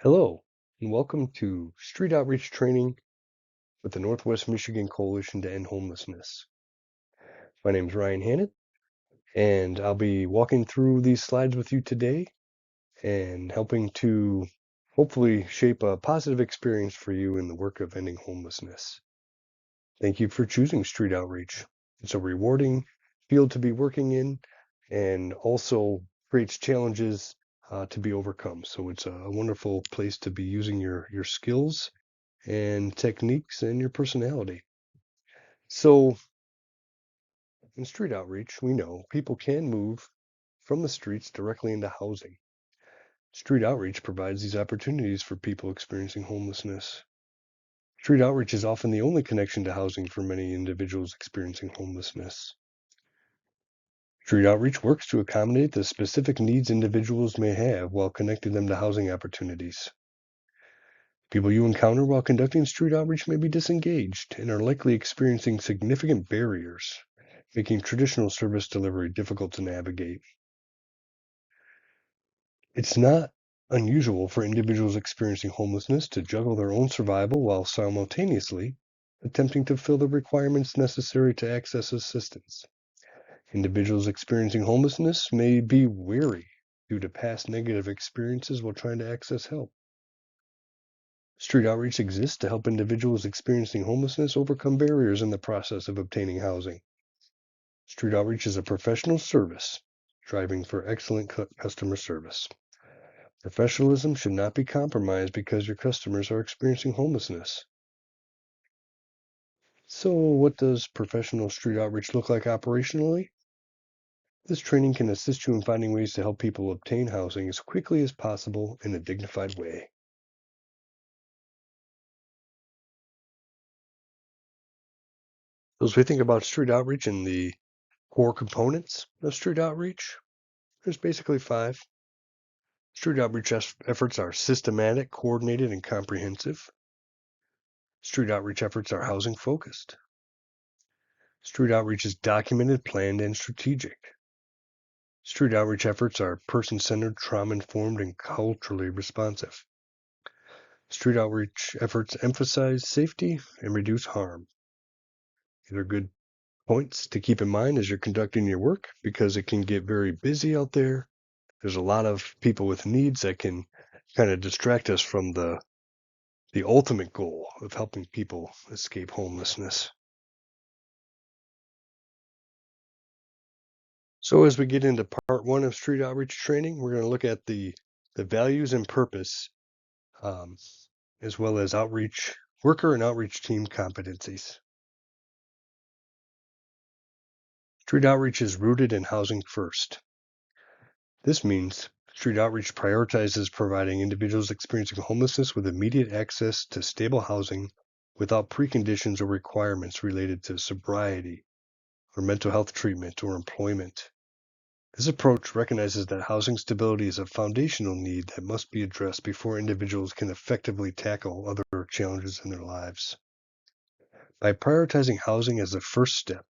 Hello, and welcome to Street Outreach Training with the Northwest Michigan Coalition to End Homelessness. My name is Ryan Hannett, and I'll be walking through these slides with you today and helping to hopefully shape a positive experience for you in the work of ending homelessness. Thank you for choosing Street Outreach. It's a rewarding field to be working in and also creates challenges to be overcome. So it's a wonderful place to be using your skills and techniques and your personality. So, in street outreach, we know people can move from the streets directly into housing. Street outreach provides these opportunities for people experiencing homelessness. Street outreach is often the only connection to housing for many individuals experiencing homelessness. Street outreach works to accommodate the specific needs individuals may have while connecting them to housing opportunities. People you encounter while conducting street outreach may be disengaged and are likely experiencing significant barriers, making traditional service delivery difficult to navigate. It's not unusual for individuals experiencing homelessness to juggle their own survival while simultaneously attempting to fill the requirements necessary to access assistance. Individuals experiencing homelessness may be wary due to past negative experiences while trying to access help. Street outreach exists to help individuals experiencing homelessness overcome barriers in the process of obtaining housing. Street outreach is a professional service striving for excellent customer service. Professionalism should not be compromised because your customers are experiencing homelessness. So, what does professional street outreach look like operationally? This training can assist you in finding ways to help people obtain housing as quickly as possible in a dignified way. So as we think about street outreach and the core components of street outreach, there's basically five. Street outreach efforts are systematic, coordinated, and comprehensive. Street outreach efforts are housing focused. Street outreach is documented, planned, and strategic. Street outreach efforts are person-centered, trauma-informed, and culturally responsive. Street outreach efforts emphasize safety and reduce harm. These are good points to keep in mind as you're conducting your work because it can get very busy out there. There's a lot of people with needs that can kind of distract us from the ultimate goal of helping people escape homelessness. So as we get into part one of street outreach training, we're going to look at the values and purpose, um, as well as outreach worker and outreach team competencies. Street outreach is rooted in housing first. This means street outreach prioritizes providing individuals experiencing homelessness with immediate access to stable housing without preconditions or requirements related to sobriety or mental health treatment or employment. This approach recognizes that housing stability is a foundational need that must be addressed before individuals can effectively tackle other challenges in their lives. By prioritizing housing as the first step,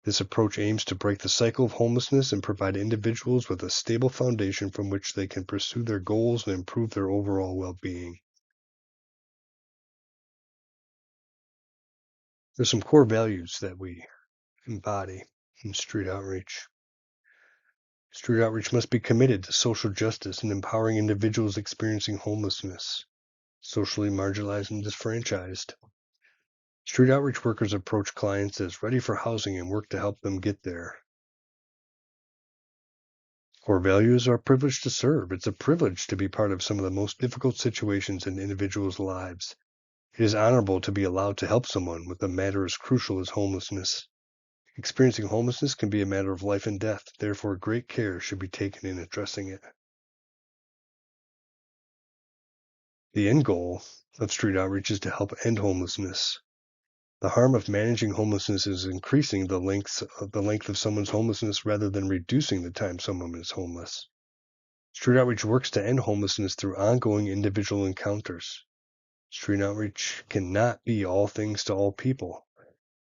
this approach aims to break the cycle of homelessness and provide individuals with a stable foundation from which they can pursue their goals and improve their overall well-being. There's some core values that we embody in street outreach. Street outreach must be committed to social justice and empowering individuals experiencing homelessness, socially marginalized and disfranchised. Street outreach workers approach clients as ready for housing and work to help them get there. Core values are privileged to serve. It's a privilege to be part of some of the most difficult situations in individuals' lives. It is honorable to be allowed to help someone with a matter as crucial as homelessness. Experiencing homelessness can be a matter of life and death, therefore great care should be taken in addressing it. The end goal of street outreach is to help end homelessness. The harm of managing homelessness is increasing the length of someone's homelessness rather than reducing the time someone is homeless. Street outreach works to end homelessness through ongoing individual encounters. Street outreach cannot be all things to all people.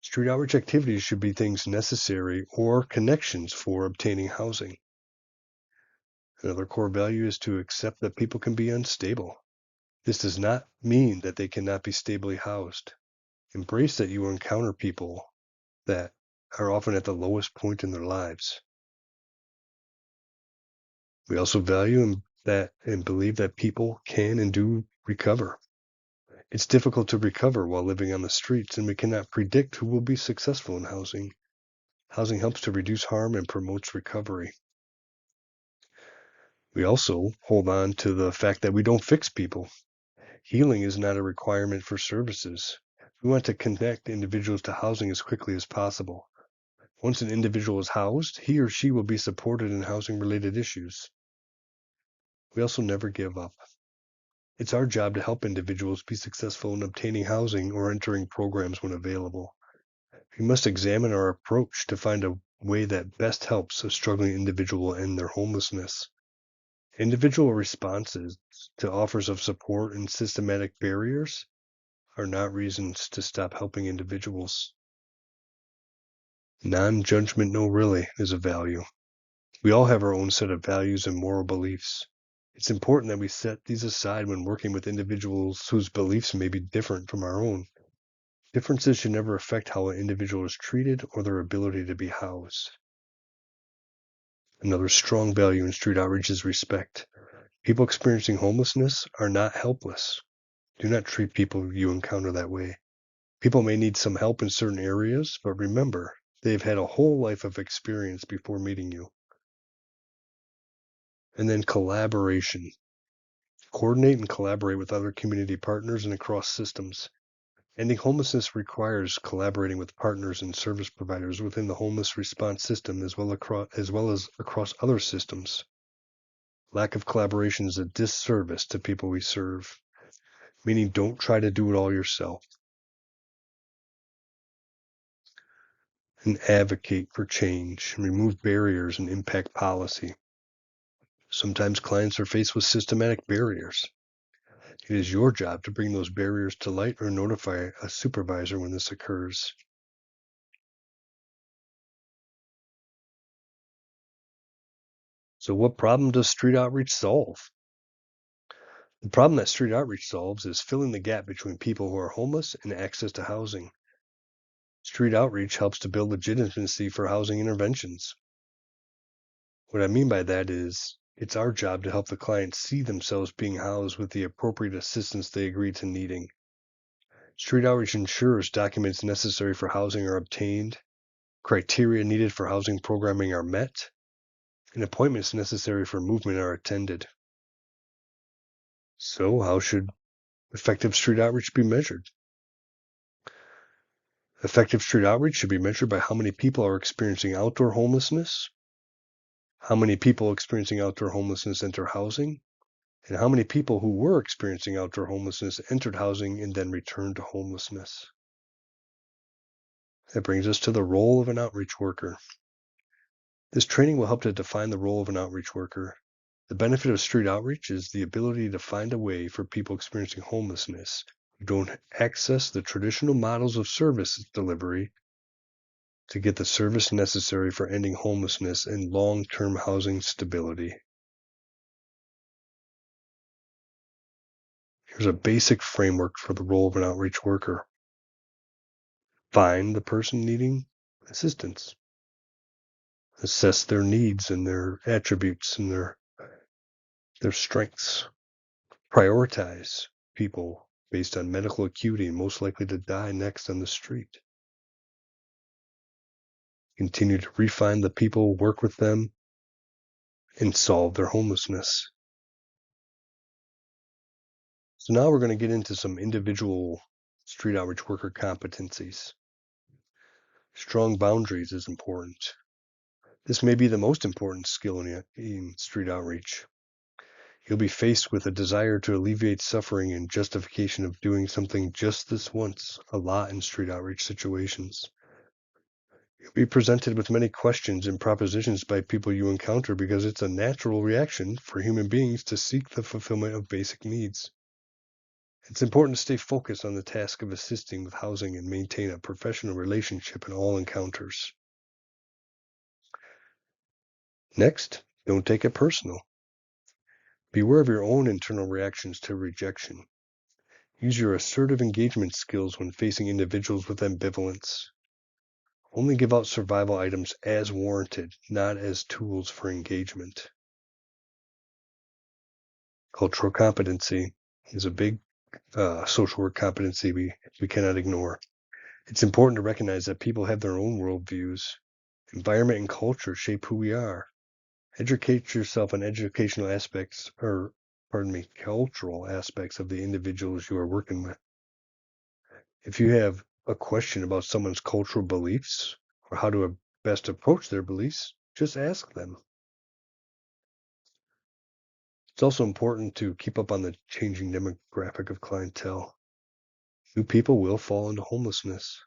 Street outreach activities should be things necessary or connections for obtaining housing. Another core value is to accept that people can be unstable. This does not mean that they cannot be stably housed. Embrace that you will encounter people that are often at the lowest point in their lives. We also value and believe that people can and do recover. It's difficult to recover while living on the streets, and we cannot predict who will be successful in housing. Housing helps to reduce harm and promotes recovery. We also hold on to the fact that we don't fix people. Healing is not a requirement for services. We want to connect individuals to housing as quickly as possible. Once an individual is housed, he or she will be supported in housing-related issues. We also never give up. It's our job to help individuals be successful in obtaining housing or entering programs when available. We must examine our approach to find a way that best helps a struggling individual end their homelessness. Individual responses to offers of support and systematic barriers are not reasons to stop helping individuals. Non-judgment, no really, is a value. We all have our own set of values and moral beliefs. It's important that we set these aside when working with individuals whose beliefs may be different from our own. Differences should never affect how an individual is treated or their ability to be housed. Another strong value in street outreach is respect. People experiencing homelessness are not helpless. Do not treat people you encounter that way. People may need some help in certain areas, but remember, they've had a whole life of experience before meeting you. And then collaboration. Coordinate and collaborate with other community partners and across systems. Ending homelessness requires collaborating with partners and service providers within the homeless response system as well as across other systems. Lack of collaboration is a disservice to people we serve, meaning don't try to do it all yourself. And advocate for change, remove barriers, and impact policy. Sometimes clients are faced with systematic barriers. It is your job to bring those barriers to light or notify a supervisor when this occurs. So what problem does street outreach solve? The problem that street outreach solves is filling the gap between people who are homeless and access to housing. Street outreach helps to build legitimacy for housing interventions. What I mean by that is, it's our job to help the client see themselves being housed with the appropriate assistance they agree to needing. Street outreach ensures documents necessary for housing are obtained, criteria needed for housing programming are met, and appointments necessary for movement are attended. So how should effective street outreach be measured? Effective street outreach should be measured by how many people are experiencing outdoor homelessness, how many people experiencing outdoor homelessness enter housing, and how many people who were experiencing outdoor homelessness entered housing and then returned to homelessness. That brings us to the role of an outreach worker. This training will help to define the role of an outreach worker. The benefit of street outreach is the ability to find a way for people experiencing homelessness who don't access the traditional models of service delivery to get the service necessary for ending homelessness and long-term housing stability. Here's a basic framework for the role of an outreach worker. Find the person needing assistance. Assess their needs and their attributes and their strengths. Prioritize people based on medical acuity and most likely to die next on the street. Continue to refine the people, work with them, and solve their homelessness. So now we're going to get into some individual street outreach worker competencies. Strong boundaries is important. This may be the most important skill in street outreach. You'll be faced with a desire to alleviate suffering and justification of doing something just this once, a lot in street outreach situations. You'll be presented with many questions and propositions by people you encounter because it's a natural reaction for human beings to seek the fulfillment of basic needs. It's important to stay focused on the task of assisting with housing and maintain a professional relationship in all encounters. Next, don't take it personal. Beware of your own internal reactions to rejection. Use your assertive engagement skills when facing individuals with ambivalence. Only give out survival items as warranted, not as tools for engagement. Cultural competency is a big social work competency we cannot ignore. It's important to recognize that people have their own worldviews. Environment and culture shape who we are. Educate yourself on educational aspects, cultural aspects of the individuals you are working with. If you have a question about someone's cultural beliefs or how to best approach their beliefs, just ask them. It's also important to keep up on the changing demographic of clientele. New people will fall into homelessness.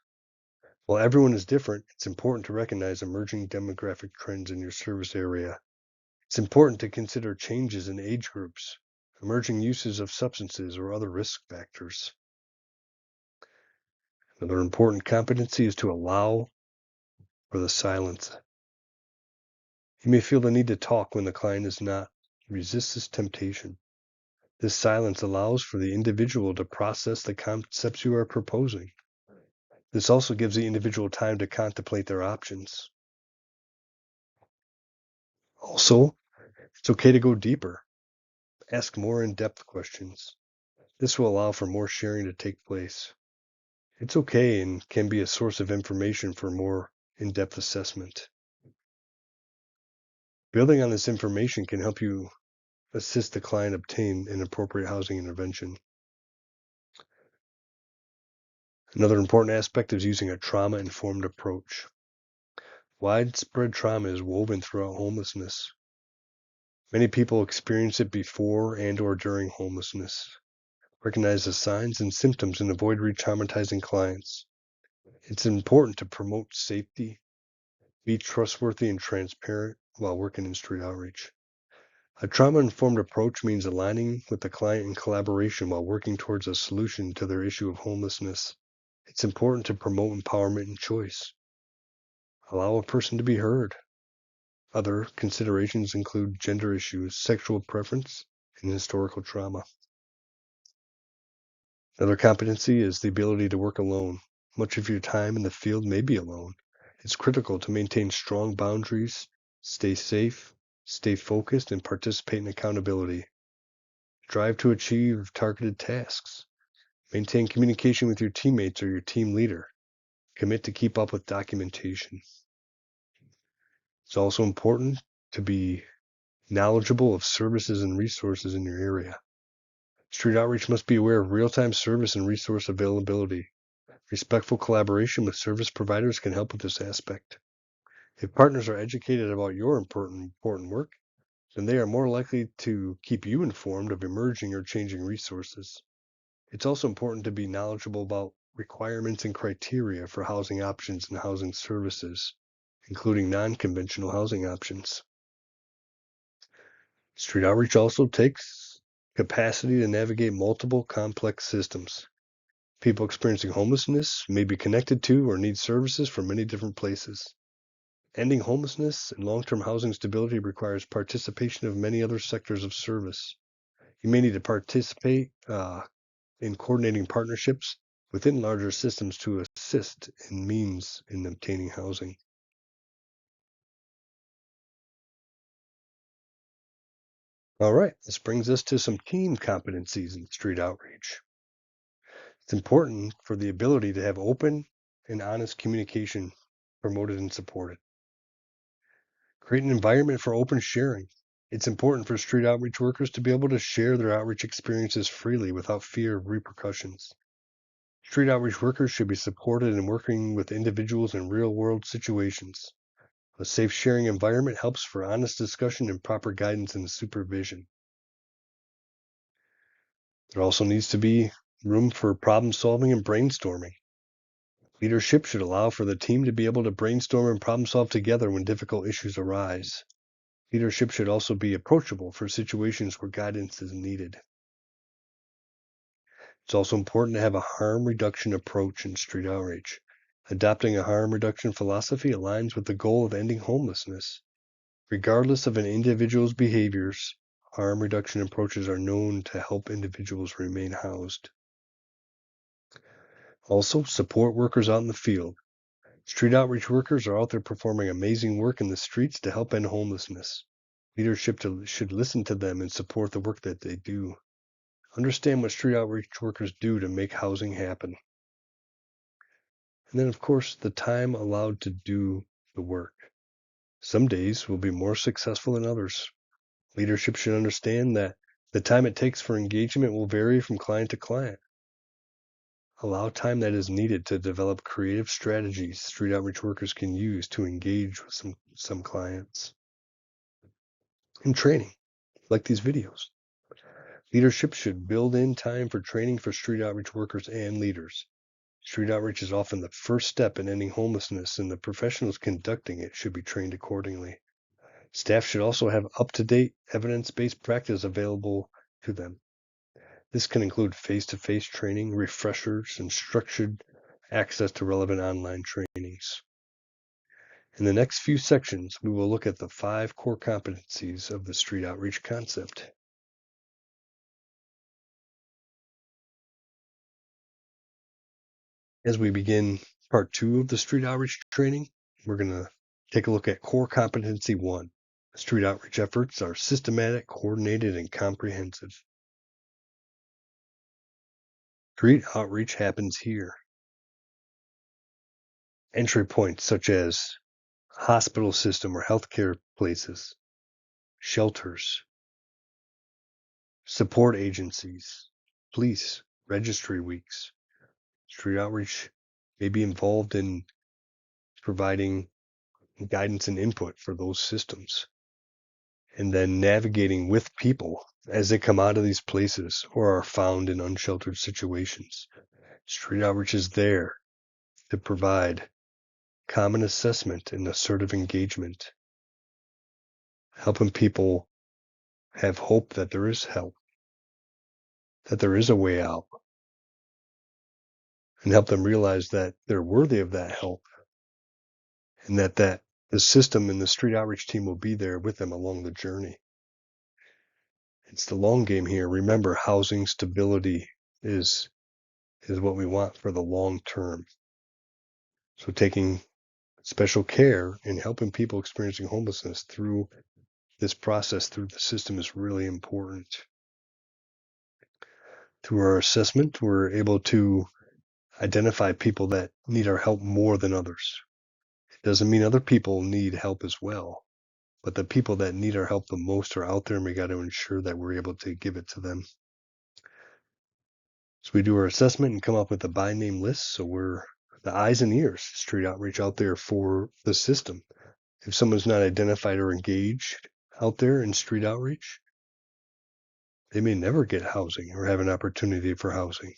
While everyone is different, it's important to recognize emerging demographic trends in your service area. It's important to consider changes in age groups, emerging uses of substances, or other risk factors. Another important competency is to allow for the silence. You may feel the need to talk when the client is not. Resist this temptation. This silence allows for the individual to process the concepts you are proposing. This also gives the individual time to contemplate their options. Also, it's okay to go deeper. Ask more in-depth questions. This will allow for more sharing to take place. It's okay and can be a source of information for more in-depth assessment. Building on this information can help you assist the client obtain an appropriate housing intervention. Another important aspect is using a trauma-informed approach. Widespread trauma is woven throughout homelessness. Many people experience it before and or during homelessness. Recognize the signs and symptoms and avoid re-traumatizing clients. It's important to promote safety, be trustworthy and transparent while working in street outreach. A trauma-informed approach means aligning with the client in collaboration while working towards a solution to their issue of homelessness. It's important to promote empowerment and choice. Allow a person to be heard. Other considerations include gender issues, sexual preference, and historical trauma. Another competency is the ability to work alone. Much of your time in the field may be alone. It's critical to maintain strong boundaries, stay safe, stay focused, and participate in accountability. Strive to achieve targeted tasks. Maintain communication with your teammates or your team leader. Commit to keep up with documentation. It's also important to be knowledgeable of services and resources in your area. Street outreach must be aware of real-time service and resource availability. Respectful collaboration with service providers can help with this aspect. If partners are educated about your important work, then they are more likely to keep you informed of emerging or changing resources. It's also important to be knowledgeable about requirements and criteria for housing options and housing services, including non-conventional housing options. Street outreach also takes capacity to navigate multiple complex systems. People experiencing homelessness may be connected to or need services from many different places. Ending homelessness and long-term housing stability requires participation of many other sectors of service. You may need to participate in coordinating partnerships within larger systems to assist in means in obtaining housing. All right, this brings us to some team competencies in street outreach. It's important for the ability to have open and honest communication promoted and supported. Create an environment for open sharing. It's important for street outreach workers to be able to share their outreach experiences freely without fear of repercussions. Street outreach workers should be supported in working with individuals in real-world situations. A safe sharing environment helps for honest discussion and proper guidance and supervision. There also needs to be room for problem solving and brainstorming. Leadership should allow for the team to be able to brainstorm and problem solve together when difficult issues arise. Leadership should also be approachable for situations where guidance is needed. It's also important to have a harm reduction approach in street outreach. Adopting a harm reduction philosophy aligns with the goal of ending homelessness. Regardless of an individual's behaviors, harm reduction approaches are known to help individuals remain housed. Also, support workers out in the field. Street outreach workers are out there performing amazing work in the streets to help end homelessness. Leadership should listen to them and support the work that they do. Understand what street outreach workers do to make housing happen. And then, of course, the time allowed to do the work. Some days will be more successful than others. Leadership should understand that the time it takes for engagement will vary from client to client. Allow time that is needed to develop creative strategies street outreach workers can use to engage with some clients. And training, like these videos. Leadership should build in time for training for street outreach workers and leaders. Street outreach is often the first step in ending homelessness, and the professionals conducting it should be trained accordingly. Staff should also have up-to-date, evidence-based practice available to them. This can include face-to-face training, refreshers, and structured access to relevant online trainings. In the next few sections, we will look at the 5 core competencies of the street outreach concept. As we begin part 2 of the street outreach training, we're going to take a look at core competency 1. Street outreach efforts are systematic, coordinated, and comprehensive. Street outreach happens here. Entry points such as hospital system or healthcare places, shelters, support agencies, police, registry weeks. Street outreach may be involved in providing guidance and input for those systems, and then navigating with people as they come out of these places or are found in unsheltered situations. Street outreach is there to provide common assessment and assertive engagement, helping people have hope that there is help, that there is a way out, and help them realize that they're worthy of that help, and that the system and the street outreach team will be there with them along the journey. It's the long game here. Remember, housing stability is what we want for the long term. So taking special care in helping people experiencing homelessness through this process, through the system, is really important. Through our assessment, we're able to identify people that need our help more than others. It doesn't mean other people need help as well, but the people that need our help the most are out there, and we got to ensure that we're able to give it to them. So we do our assessment and come up with a by name list. So we're the eyes and ears, street outreach out there for the system. If someone's not identified or engaged out there in street outreach, they may never get housing or have an opportunity for housing.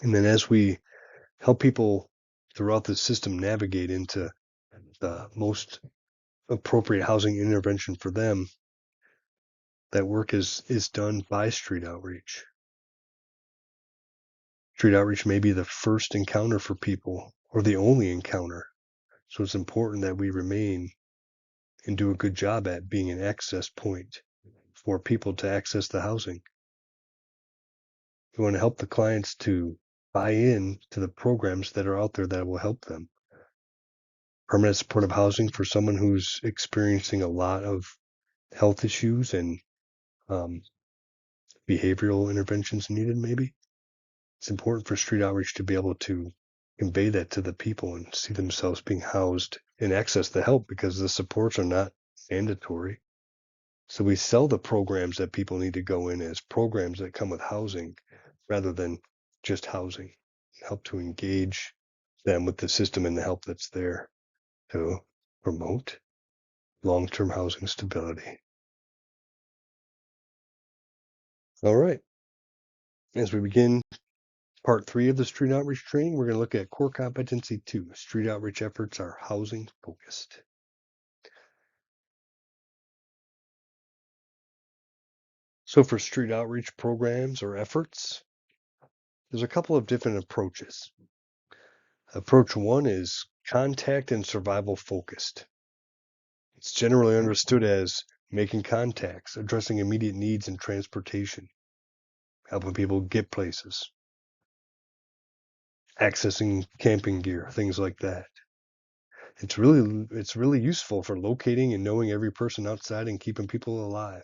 And then as we help people throughout the system navigate into the most appropriate housing intervention for them, that work is done by street outreach. Street outreach may be the first encounter for people or the only encounter. So it's important that we remain and do a good job at being an access point for people to access the housing. We want to help the clients to buy in to the programs that are out there that will help them. Permanent supportive housing for someone who's experiencing a lot of health issues and behavioral interventions needed, maybe. It's important for street outreach to be able to convey that to the people and see themselves being housed and access the help, because the supports are not mandatory. So we sell the programs that people need to go in as programs that come with housing rather than just housing. Help to engage them with the system and the help that's there to promote long-term housing stability. All right. As we begin part 3 of the street outreach training, we're going to look at core competency 2. Street outreach efforts are housing focused. So for street outreach programs or efforts, there's a couple of different approaches. Approach 1 is contact and survival focused. It's generally understood as making contacts, addressing immediate needs in transportation, helping people get places. accessing camping gear, things like that. It's really useful for locating and knowing every person outside and keeping people alive.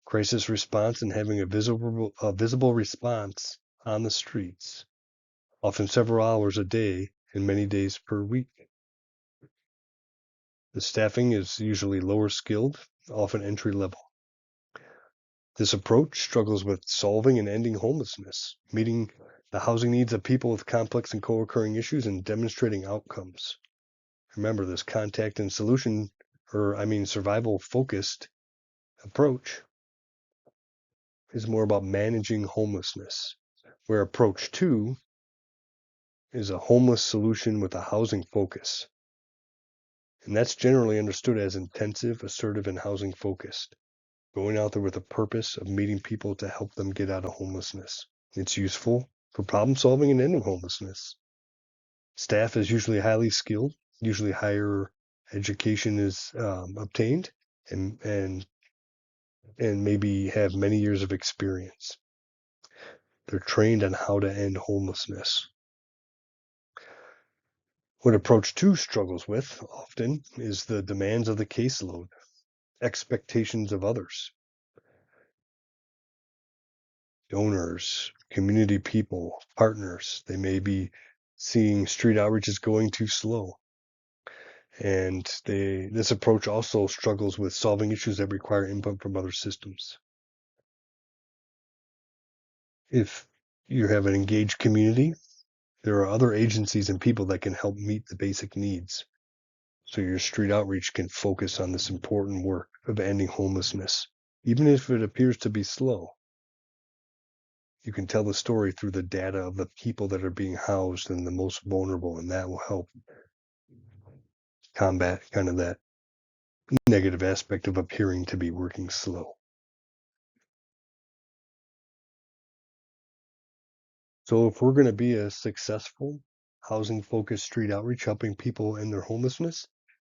Crisis response and having a visible response on the streets, often several hours a day and many days per week. The staffing is usually lower skilled, often entry level. This approach struggles with solving and ending homelessness, meeting the housing needs of people with complex and co-occurring issues, and demonstrating outcomes. Remember, this contact and solution, survival focused approach is more about managing homelessness, where approach 2 is a homeless solution with a housing focus. And that's generally understood as intensive, assertive, and housing focused, going out there with a purpose of meeting people to help them get out of homelessness. It's useful for problem solving and ending homelessness. Staff is usually highly skilled, usually higher education is obtained, and maybe have many years of experience. They're trained on how to end homelessness. What approach 2 struggles with often is the demands of the caseload, expectations of others, donors, community people, partners. They may be seeing street outreach is going too slow. And this approach also struggles with solving issues that require input from other systems. If you have an engaged community, there are other agencies and people that can help meet the basic needs. So your street outreach can focus on this important work of ending homelessness, even if it appears to be slow. You can tell the story through the data of the people that are being housed and the most vulnerable, and that will help combat kind of that negative aspect of appearing to be working slow. So if we're going to be a successful housing-focused street outreach helping people end their homelessness,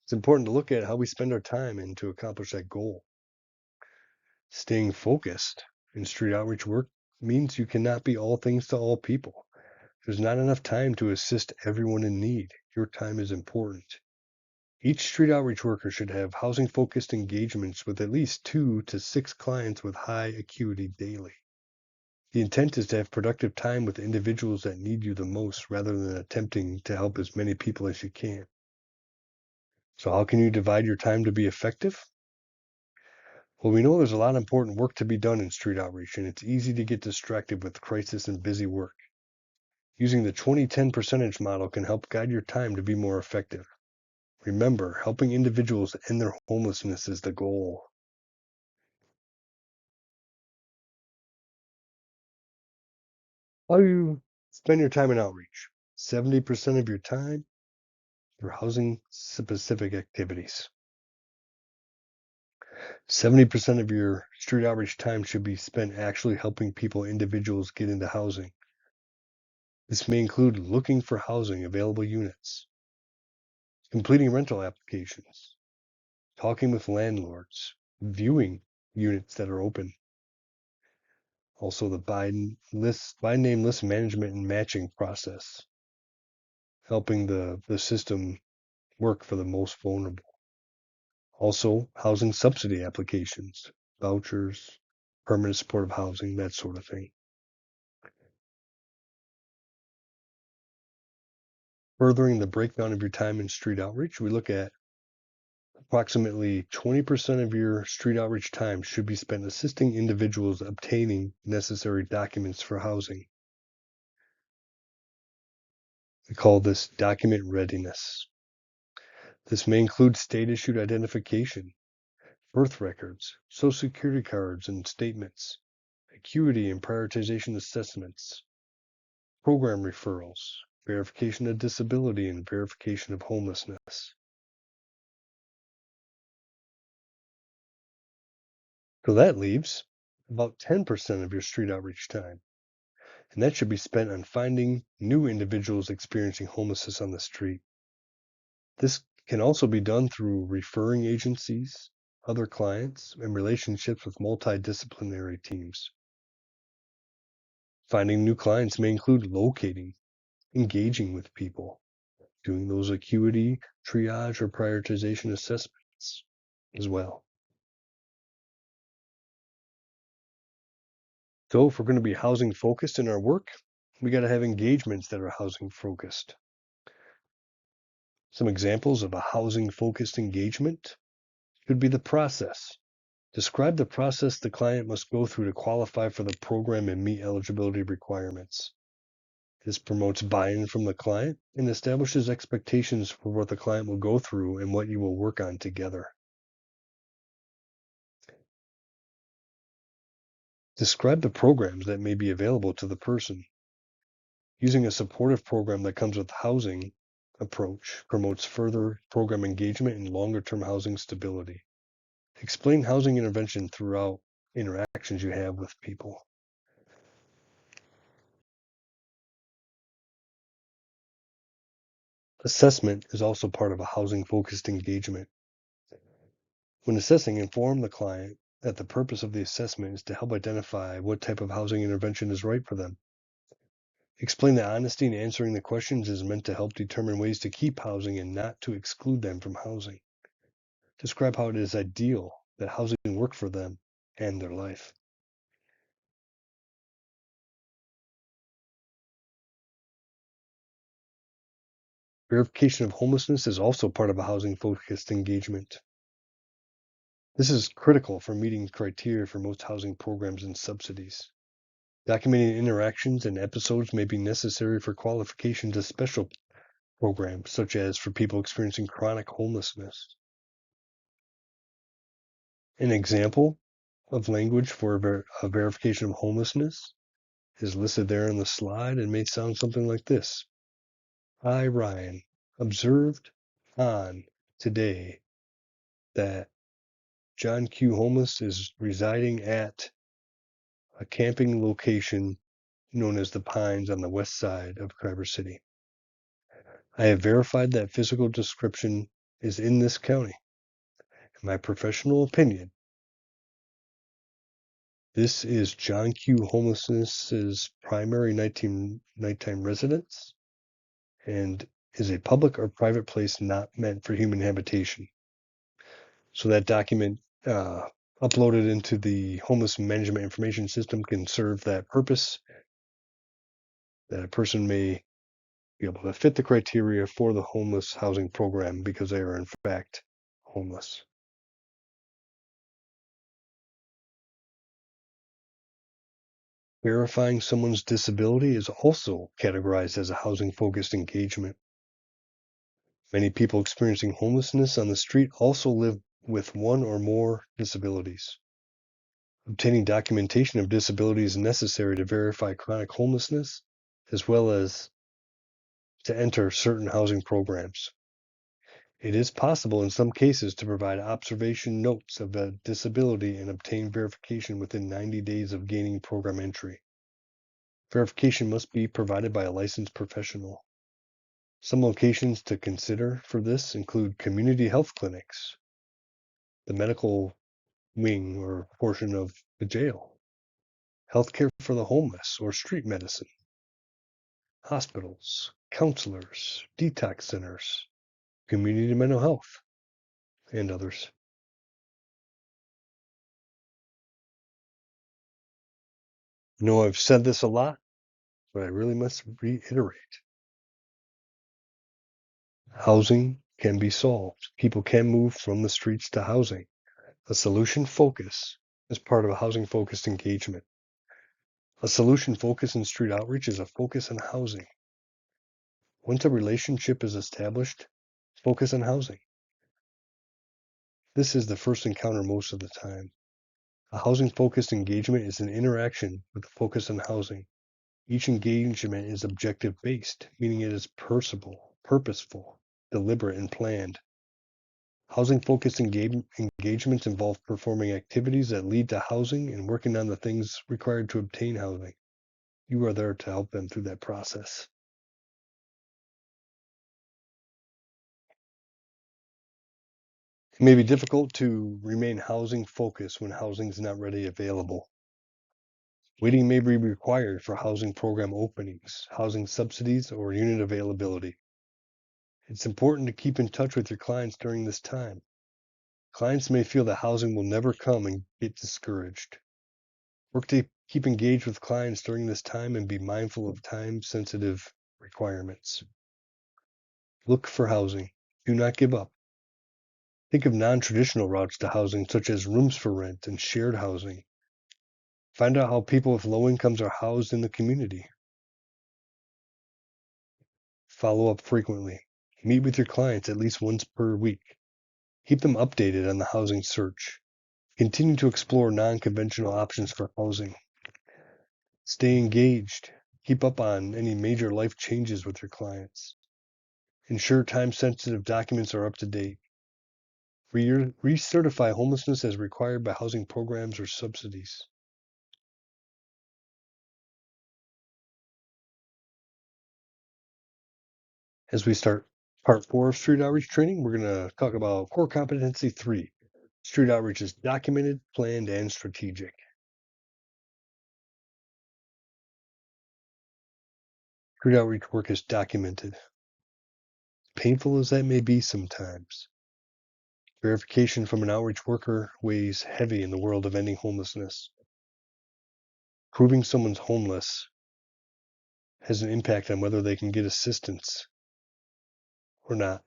it's important to look at how we spend our time and to accomplish that goal. Staying focused in street outreach work means you cannot be all things to all people. There's not enough time to assist everyone in need. Your time is important. Each street outreach worker should have housing-focused engagements with at least 2 to 6 clients with high acuity daily. The intent is to have productive time with individuals that need you the most rather than attempting to help as many people as you can. So how can you divide your time to be effective? Well, we know there's a lot of important work to be done in street outreach, and it's easy to get distracted with crisis and busy work. Using the 20-10 percentage model can help guide your time to be more effective. Remember, helping individuals end their homelessness is the goal. How do you spend your time in outreach? 70% of your time through housing specific activities. 70% of your street outreach time should be spent actually helping individuals get into housing. This may include looking for housing available units, completing rental applications, talking with landlords, viewing units that are open. Also the by name list management and matching process, helping the system work for the most vulnerable. Also, housing subsidy applications, vouchers, permanent supportive housing, that sort of thing. Furthering the breakdown of your time in street outreach, we look at approximately 20% of your street outreach time should be spent assisting individuals obtaining necessary documents for housing. We call this document readiness. This may include state-issued identification, birth records, social security cards and statements, acuity and prioritization assessments, program referrals, verification of disability, and verification of homelessness. So that leaves about 10% of your street outreach time. And that should be spent on finding new individuals experiencing homelessness on the street. This can also be done through referring agencies, other clients, and relationships with multidisciplinary teams. Finding new clients may include locating engaging with people, doing those acuity, triage, or prioritization assessments as well. So if we're going to be housing focused in our work, we got to have engagements that are housing focused. Some examples of a housing focused engagement could be the process. Describe the process the client must go through to qualify for the program and meet eligibility requirements. This promotes buy-in from the client and establishes expectations for what the client will go through and what you will work on together. Describe the programs that may be available to the person. Using a supportive program that comes with housing approach promotes further program engagement and longer-term housing stability. Explain housing intervention throughout interactions you have with people. Assessment is also part of a housing-focused engagement. When assessing, inform the client that the purpose of the assessment is to help identify what type of housing intervention is right for them. Explain that honesty in answering the questions is meant to help determine ways to keep housing and not to exclude them from housing. Describe how it is ideal that housing work for them and their life. Verification of homelessness is also part of a housing-focused engagement. This is critical for meeting criteria for most housing programs and subsidies. Documenting interactions and episodes may be necessary for qualification to special programs, such as for people experiencing chronic homelessness. An example of language for a verification of homelessness is listed there on the slide and may sound something like this. I, Ryan, observed on today that John Q. Homeless is residing at a camping location known as the Pines on the west side of Traverse City. I have verified that physical description is in this county. In my professional opinion, this is John Q. Homelessness's primary nighttime residence and is a public or private place not meant for human habitation. So that document uploaded into the homeless management information system can serve that purpose, that a person may be able to fit the criteria for the homeless housing program because they are in fact homeless. Verifying someone's disability is also categorized as a housing-focused engagement. Many people experiencing homelessness on the street also live with one or more disabilities. Obtaining documentation of disability is necessary to verify chronic homelessness, as well as to enter certain housing programs. It is possible in some cases to provide observation notes of a disability and obtain verification within 90 days of gaining program entry. Verification must be provided by a licensed professional. Some locations to consider for this include community health clinics, the medical wing or portion of the jail, healthcare for the homeless or street medicine, hospitals, counselors, detox centers, community mental health, and others. I know I've said this a lot, but I really must reiterate. Housing can be solved. People can move from the streets to housing. A solution focus is part of a housing-focused engagement. A solution focus in street outreach is a focus on housing. Once a relationship is established, focus on housing. This is the first encounter most of the time. A housing-focused engagement is an interaction with a focus on housing. Each engagement is objective-based, meaning it is personable, purposeful, deliberate, and planned. Housing-focused engagements involve performing activities that lead to housing and working on the things required to obtain housing. You are there to help them through that process. It may be difficult to remain housing focused when housing is not readily available. Waiting may be required for housing program openings, housing subsidies, or unit availability. It's important to keep in touch with your clients during this time. Clients may feel that housing will never come and get discouraged. Work to keep engaged with clients during this time and be mindful of time-sensitive requirements. Look for housing. Do not give up. Think of non-traditional routes to housing, such as rooms for rent and shared housing. Find out how people with low incomes are housed in the community. Follow up frequently. Meet with your clients at least once per week. Keep them updated on the housing search. Continue to explore non-conventional options for housing. Stay engaged. Keep up on any major life changes with your clients. Ensure time-sensitive documents are up to date. Recertify homelessness as required by housing programs or subsidies. As we start part 4 of street outreach training, we're going to talk about core competency 3. Street outreach is documented, planned, and strategic. Street outreach work is documented. Painful as that may be sometimes. Verification from an outreach worker weighs heavy in the world of ending homelessness. Proving someone's homeless has an impact on whether they can get assistance or not.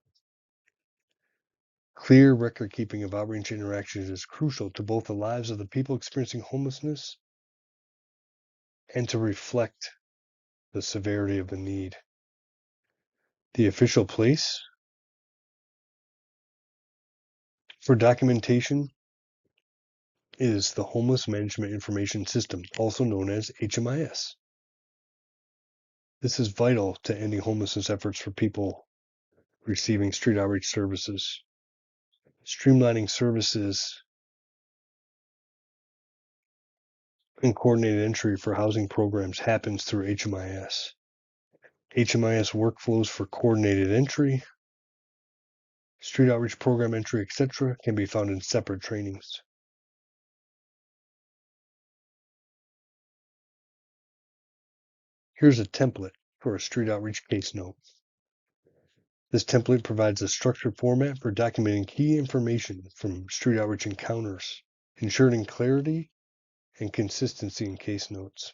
Clear record keeping of outreach interactions is crucial to both the lives of the people experiencing homelessness and to reflect the severity of the need. The official place for documentation is the Homeless Management Information System, also known as HMIS. This is vital to ending homelessness efforts for people receiving street outreach services. Streamlining services and coordinated entry for housing programs happens through HMIS. HMIS workflows for coordinated entry, street outreach program entry, etc. can be found in separate trainings. Here's a template for a street outreach case note. This template provides a structured format for documenting key information from street outreach encounters, ensuring clarity and consistency in case notes.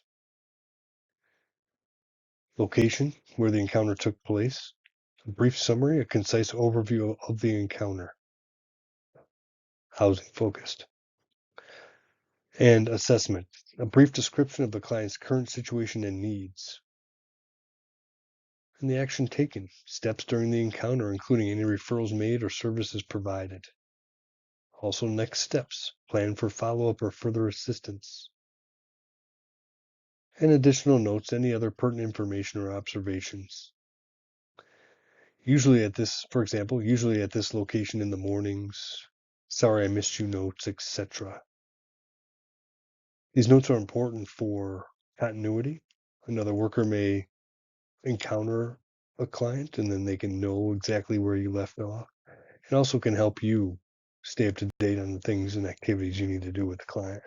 Location, where the encounter took place. A brief summary, a concise overview of the encounter. Housing focused. And assessment, a brief description of the client's current situation and needs. And the action taken, steps during the encounter, including any referrals made or services provided. Also, next steps, plan for follow-up or further assistance. And additional notes, any other pertinent information or observations. Usually at this location in the mornings, sorry I missed you notes, etc. These notes are important for continuity. Another worker may encounter a client and then they can know exactly where you left off. It also can help you stay up to date on the things and activities you need to do with the client.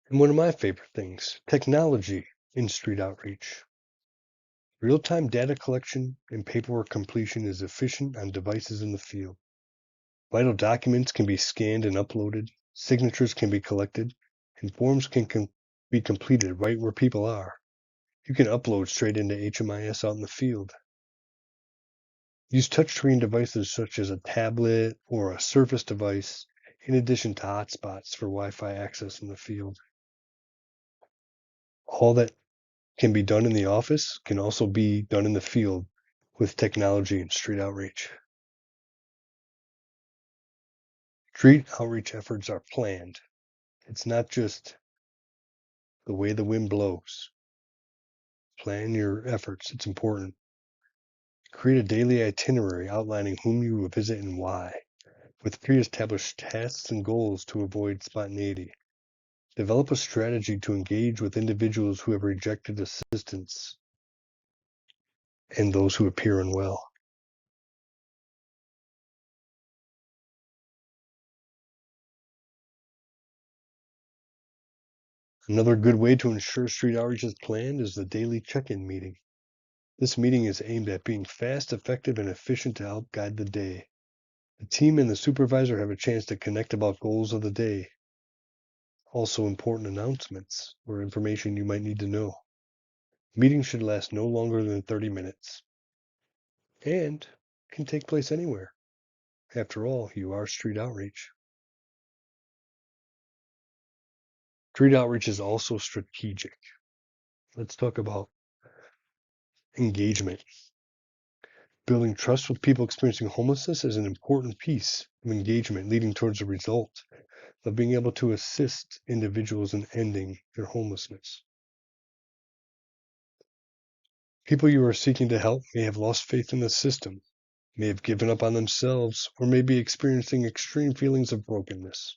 And one of my favorite things, technology in street outreach. Real-time data collection and paperwork completion is efficient on devices in the field. Vital documents can be scanned and uploaded, signatures can be collected, and forms can be completed right where people are. You can upload straight into HMIS out in the field. Use touchscreen devices such as a tablet or a Surface device, in addition to hotspots for Wi-Fi access in the field. All that can be done in the office can also be done in the field with technology and street outreach. Street outreach efforts are planned. It's not just the way the wind blows. Plan your efforts. It's important. Create a daily itinerary outlining whom you will visit and why, with pre-established tasks and goals to avoid spontaneity. Develop a strategy to engage with individuals who have rejected assistance and those who appear unwell. Another good way to ensure street outreach is planned is the daily check-in meeting. This meeting is aimed at being fast, effective, and efficient to help guide the day. The team and the supervisor have a chance to connect about goals of the day. Also, important announcements or information you might need to know. Meetings should last no longer than 30 minutes and can take place anywhere. After all, you are street outreach. Street outreach is also strategic. Let's talk about engagement. Building trust with people experiencing homelessness is an important piece of engagement leading towards the result of being able to assist individuals in ending their homelessness. People you are seeking to help may have lost faith in the system, may have given up on themselves, or may be experiencing extreme feelings of brokenness.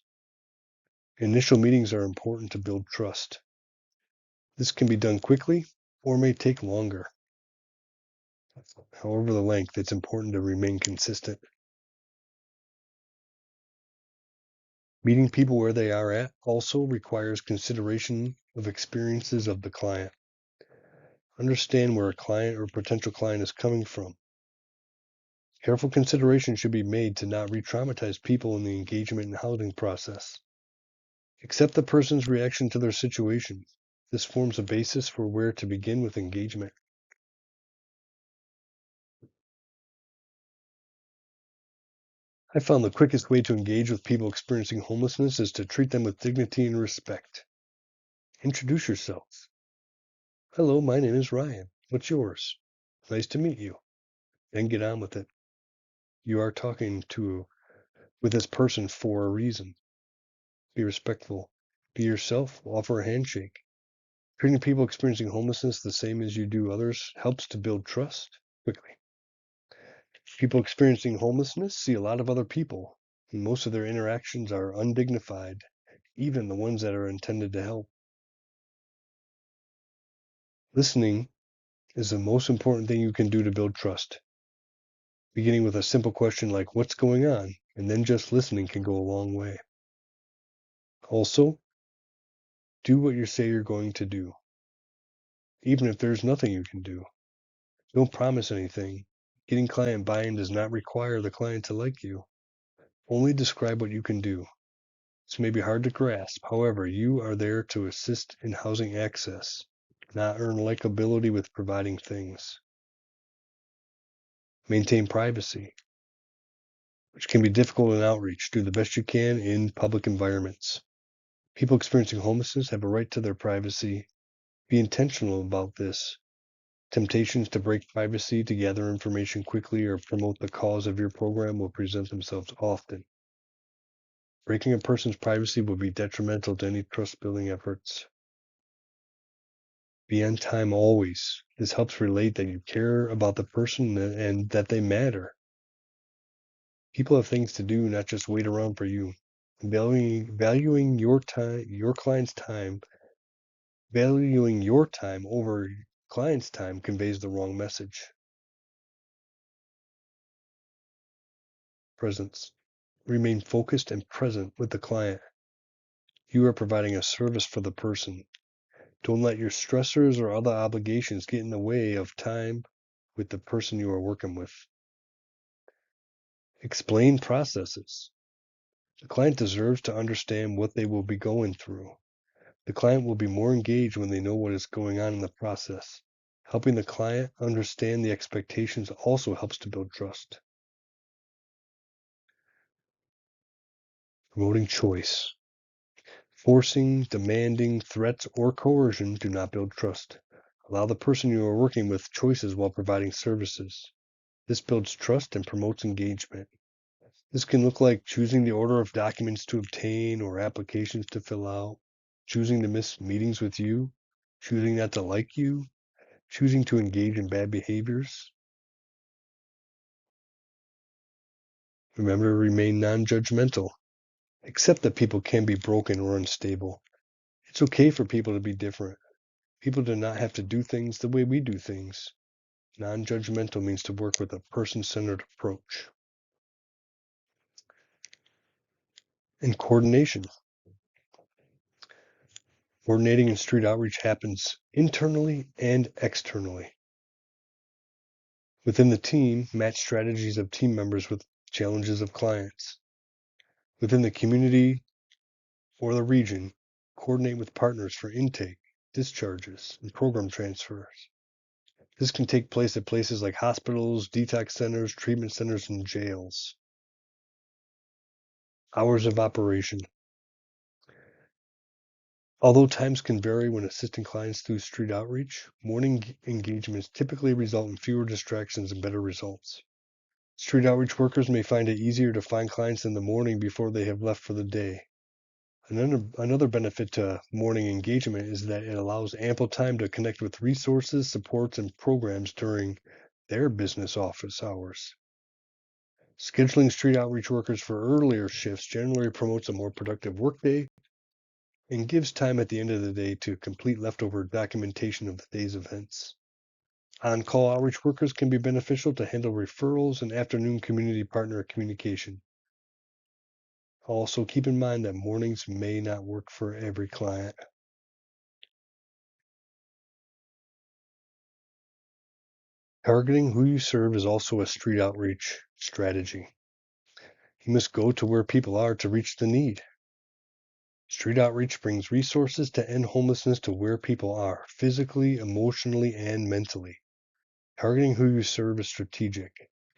Initial meetings are important to build trust. This can be done quickly or may take longer. However the length, it's important to remain consistent. Meeting people where they are at also requires consideration of experiences of the client. Understand where a client or potential client is coming from. Careful consideration should be made to not re-traumatize people in the engagement and housing process. Accept the person's reaction to their situation. This forms a basis for where to begin with engagement. I found the quickest way to engage with people experiencing homelessness is to treat them with dignity and respect. Introduce yourself. Hello, my name is Ryan. What's yours? Nice to meet you. Then get on with it. You are talking with this person for a reason. Be respectful. Be yourself. Offer a handshake. Treating people experiencing homelessness the same as you do others helps to build trust quickly. People experiencing homelessness see a lot of other people, and most of their interactions are undignified, even the ones that are intended to help. Listening is the most important thing you can do to build trust. Beginning with a simple question like, what's going on? And then just listening can go a long way. Also, do what you say you're going to do, even if there's nothing you can do. Don't promise anything. Getting client buy-in does not require the client to like you. Only describe what you can do. This may be hard to grasp. However, you are there to assist in housing access, not earn likability with providing things. Maintain privacy, which can be difficult in outreach. Do the best you can in public environments. People experiencing homelessness have a right to their privacy. Be intentional about this. Temptations to break privacy to gather information quickly or promote the cause of your program will present themselves often. Breaking a person's privacy will be detrimental to any trust-building efforts. Be on time always. This helps relate that you care about the person and that they matter. People have things to do, not just wait around for you. Valuing your time, your client's time, valuing your time over client's time conveys the wrong message. Presence. Remain focused and present with the client. You are providing a service for the person. Don't let your stressors or other obligations get in the way of time with the person you are working with. Explain processes. The client deserves to understand what they will be going through. The client will be more engaged when they know what is going on in the process. Helping the client understand the expectations also helps to build trust. Promoting choice. Forcing, demanding, threats, or coercion do not build trust. Allow the person you are working with choices while providing services. This builds trust and promotes engagement. This can look like choosing the order of documents to obtain or applications to fill out, choosing to miss meetings with you, choosing not to like you, choosing to engage in bad behaviors. Remember to remain non-judgmental. Accept that people can be broken or unstable. It's okay for people to be different. People do not have to do things the way we do things. Non-judgmental means to work with a person-centered approach. And coordination. Coordinating and street outreach happens internally and externally. Within the team, match strategies of team members with challenges of clients. Within the community or the region, coordinate with partners for intake, discharges, and program transfers. This can take place at places like hospitals, detox centers, treatment centers, and jails. Hours of operation. Although times can vary when assisting clients through street outreach, morning engagements typically result in fewer distractions and better results. Street outreach workers may find it easier to find clients in the morning before they have left for the day. Another benefit to morning engagement is that it allows ample time to connect with resources, supports, and programs during their business office hours. Scheduling street outreach workers for earlier shifts generally promotes a more productive workday and gives time at the end of the day to complete leftover documentation of the day's events. On-call outreach workers can be beneficial to handle referrals and afternoon community partner communication. Also, keep in mind that mornings may not work for every client. Targeting who you serve is also a street outreach strategy. You must go to where people are to reach the need. Street outreach brings resources to end homelessness to where people are, physically, emotionally, and mentally. Targeting who you serve is strategic.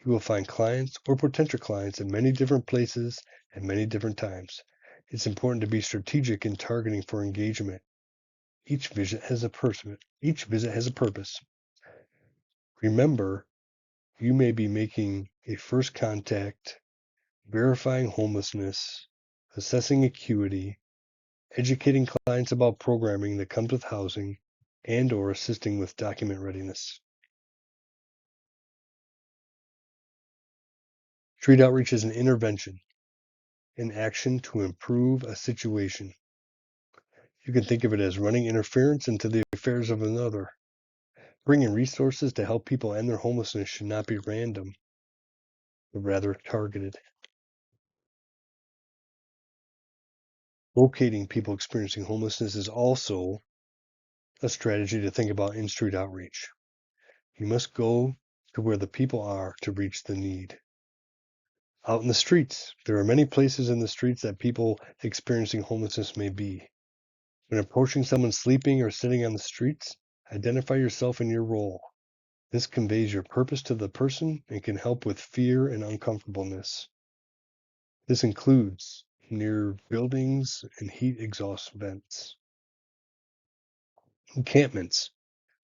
You will find clients or potential clients in many different places at many different times. It's important to be strategic in targeting for engagement. Each visit has a purpose. Remember, you may be making a first contact, verifying homelessness, assessing acuity, educating clients about programming that comes with housing, and/or assisting with document readiness. Street outreach is an intervention, an action to improve a situation. You can think of it as running interference into the affairs of another. Bringing resources to help people end their homelessness should not be random, but rather targeted. Locating people experiencing homelessness is also a strategy to think about in street outreach. You must go to where the people are to reach the need. Out in the streets, there are many places in the streets that people experiencing homelessness may be. When approaching someone sleeping or sitting on the streets, identify yourself and your role. This conveys your purpose to the person and can help with fear and uncomfortableness. This includes near buildings and heat exhaust vents. Encampments.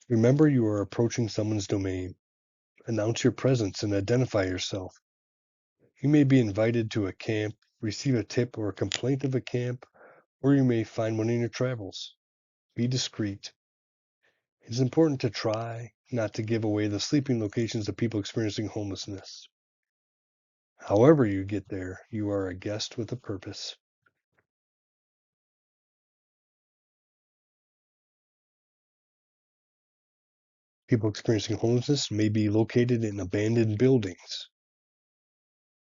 Remember you are approaching someone's domain. Announce your presence and identify yourself. You may be invited to a camp, receive a tip or a complaint of a camp, or you may find one in your travels. Be discreet. It's important to try not to give away the sleeping locations of people experiencing homelessness. However you get there, you are a guest with a purpose. People experiencing homelessness may be located in abandoned buildings.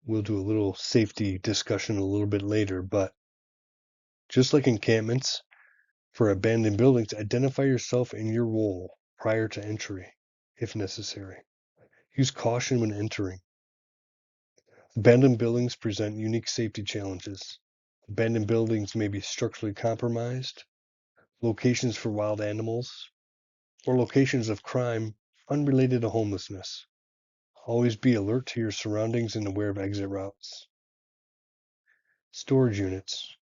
We'll do a little safety discussion a little bit later, but just like encampments, for abandoned buildings, identify yourself and your role prior to entry, if necessary. Use caution when entering. Abandoned buildings present unique safety challenges. Abandoned buildings may be structurally compromised, locations for wild animals, or locations of crime unrelated to homelessness. Always be alert to your surroundings and aware of exit routes. Storage units.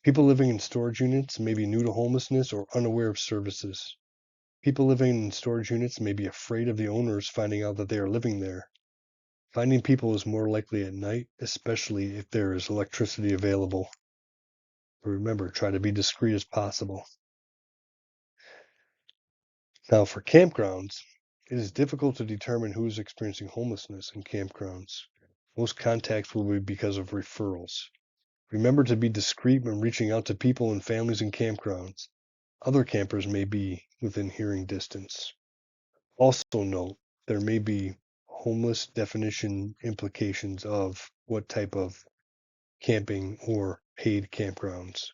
People living in storage units may be new to homelessness or unaware of services. People living in storage units may be afraid of the owners finding out that they are living there. Finding people is more likely at night, especially if there is electricity available. But remember, try to be discreet as possible. Now, for campgrounds, it is difficult to determine who is experiencing homelessness in campgrounds. Most contacts will be because of referrals. Remember to be discreet when reaching out to people and families in campgrounds. Other campers may be within hearing distance. Also note, there may be homeless definition implications of what type of camping or paid campgrounds.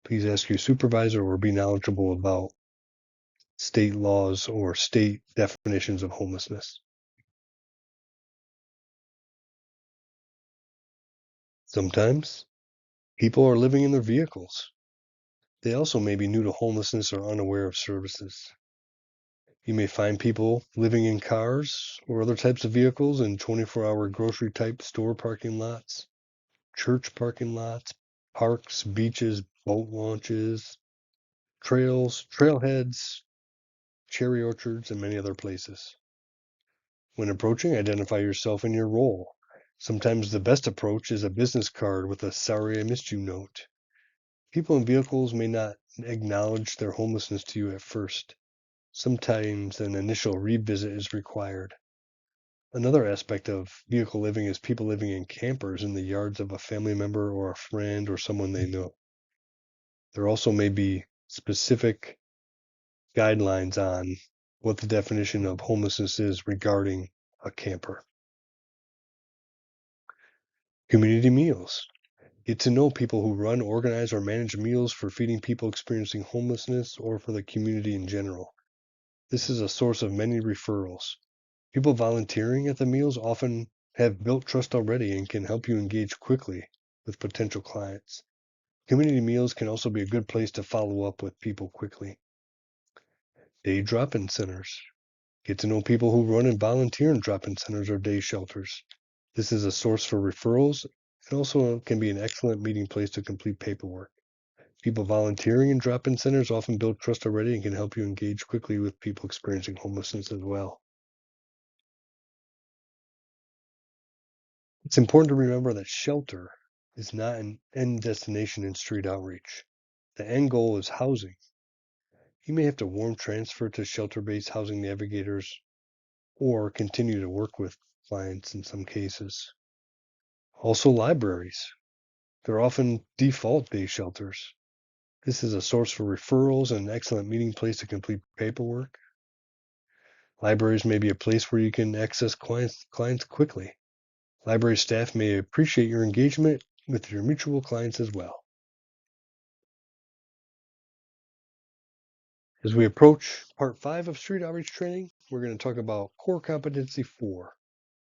Please ask your supervisor or be knowledgeable about state laws or state definitions of homelessness. Sometimes people are living in their vehicles. They also may be new to homelessness or unaware of services. You may find people living in cars or other types of vehicles in 24-hour grocery type store parking lots, church parking lots, parks, beaches, boat launches, trails, trailheads, cherry orchards, and many other places. When approaching, identify yourself and your role. Sometimes the best approach is a business card with a "Sorry I missed you" note. People in vehicles may not acknowledge their homelessness to you at first. Sometimes an initial revisit is required. Another aspect of vehicle living is people living in campers in the yards of a family member or a friend or someone they know. There also may be specific guidelines on what the definition of homelessness is regarding a camper. Community meals. Get to know people who run, organize, or manage meals for feeding people experiencing homelessness or for the community in general. This is a source of many referrals. People volunteering at the meals often have built trust already and can help you engage quickly with potential clients. Community meals can also be a good place to follow up with people quickly. Day drop-in centers. Get to know people who run and volunteer in drop-in centers or day shelters. This is a source for referrals and also can be an excellent meeting place to complete paperwork. People volunteering in drop-in centers often build trust already and can help you engage quickly with people experiencing homelessness as well. It's important to remember that shelter is not an end destination in street outreach. The end goal is housing. You may have to warm transfer to shelter-based housing navigators or continue to work with clients in some cases. Also, libraries. They're often default day shelters. This is a source for referrals and an excellent meeting place to complete paperwork. Libraries may be a place where you can access clients quickly. Library staff may appreciate your engagement with your mutual clients as well. As we approach part 5 of street outreach training, we're going to talk about core competency 4.